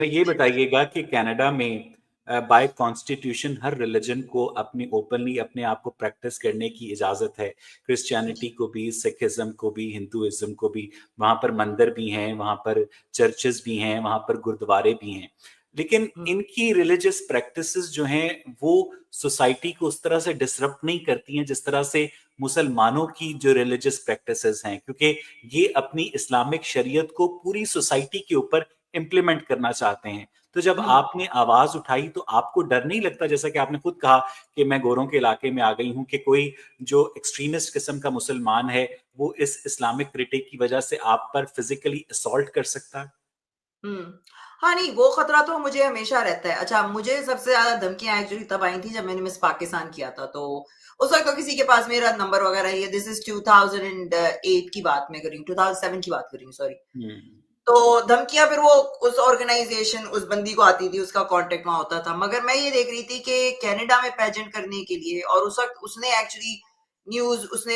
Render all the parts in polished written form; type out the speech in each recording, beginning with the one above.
तो ये बताइएगा कि कनाडा में बाय कॉन्स्टिट्यूशन हर रिलीजन को अपनी ओपनली अपने आप को प्रैक्टिस करने की इजाजत है। क्रिश्चियनिटी को भी, सिखिज्म को भी, हिंदुइज्म को भी। वहां पर मंदिर भी हैं, वहां पर चर्चेस भी हैं, वहां पर गुरुद्वारे भी हैं। लेकिन इनकी रिलीजियस प्रैक्टिसेस जो हैं वो सोसाइटी को उस तरह से डिसरप्ट नहीं करती हैं जिस तरह से मुसलमानों की जो रिलीजियस प्रैक्टिसेस हैं, क्योंकि ये अपनी इस्लामिक शरीयत को पूरी सोसाइटी के ऊपर इम्प्लीमेंट करना चाहते हैं। तो जब आपने आवाज उठाई तो आपको डर नहीं लगता, जैसा कि आपने खुद कहा कि मैं गोरों के इलाके में आ गई हूं, कि कोई जो एक्सट्रीमिस्ट किस्म का मुसलमान है वो इस इस्लामिक क्रिटिक की वजह से आप पर फिजिकली असॉल्ट कर सकता है? हुँ। हाँ, नहीं वो खतरा तो मुझे हमेशा रहता है। अच्छा, मुझे सबसे ज़्यादा धमकियाँ एक्चुअली तब आई थी जब मैंने मिस पाकिस्तान किया था, तो उस वक़्त तो किसी के पास मेरा नंबर वगैरह ये दिस इज़ 2008 की बात मैं कर रही हूँ, 2007 की बात कर रही हूँ, सॉरी। हम्म। तो धमकियाँ फिर वो उस ऑर्गेनाइज़ेशन उस बंदी को आती थी, उसका कॉन्टैक्ट वहाँ होता था। मगर मैं ये देख रही थी कि कनाडा में पेजेंट करने के लिए और उस वक़्त उसने एक्चुअली न्यूज़ उसने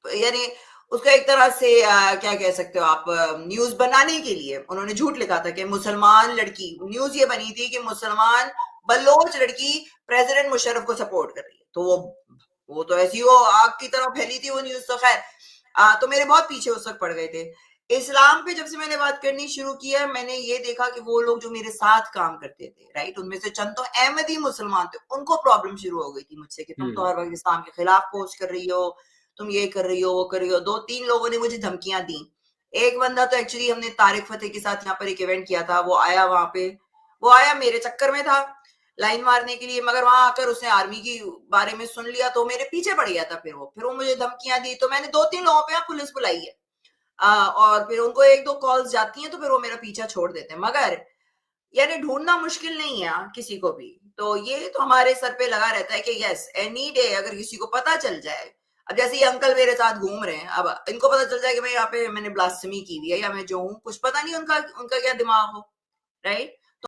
यानी उसको एक तरह से क्या कह सकते हो आप न्यूज़ बनाने के लिए उन्होंने झूठ लिखा था कि मुसलमान लड़की न्यूज़ ये बनी थी कि मुसलमान बलोच लड़की प्रेसिडेंट मुशर्रफ को सपोर्ट कर रही है। तो वो तो ऐसी वो आग की तरह फैली थी वो न्यूज़ तो खैर तो मेरे बहुत पीछे उस वक़्त पड़ गए थे। इस्लाम पे जब से मैंने बात करनी शुरू की है, मैंने ये देखा कि वो लोग जो मेरे साथ काम करते थे, राइट? उनमें से चंद तो अहमदी मुसलमान थे, उनको प्रॉब्लम शुरू हो गई थी मुझसे कि तुम तो हम्म। हर वक़्त इस्लाम के खिलाफ पोस्ट कर रही हो, तुम ये कर रही हो, वो कर रही हो। 2-3 लोगों ने मुझे धमकियाँ दी। एक बंदा तो एक्चुअली हमने तारिक फ़तेह के साथ यहाँ पर एक इवेंट किया था, वो आया वहाँ पे, वो आया मेरे चक्कर में था, लाइन मारने के लिए, मगर वहाँ आकर उसने आर्मी की बारे में सुन लिया तो मेरे पीछे पड़ गया था फिर वो मुझे धमकियाँ दी, तो मैंने 2-3 लोगों पे यहाँ पुलिस बुलाई है। और फिर उनको 1-2 कॉल्स जाती हैं तो फिर वो मेरा पीछा छोड़ देते हैं। मगर यानी ढूँढना मुश्किल नहीं है किसी को भी। तो ये तो हमारे सर पे लगा रहता है कि यस एनी डे अगर किसी को पता चल जाए, अब जैसे ये अंकल मेरे साथ घूम रहे हैं, अब इनको पता चल जाए कि मैं यहाँ पे मैंने ब्लास्फेमी की हुई है या मैं जो हूँ, कुछ पता नहीं उनका उनका क्या दिमाग हो, राइट?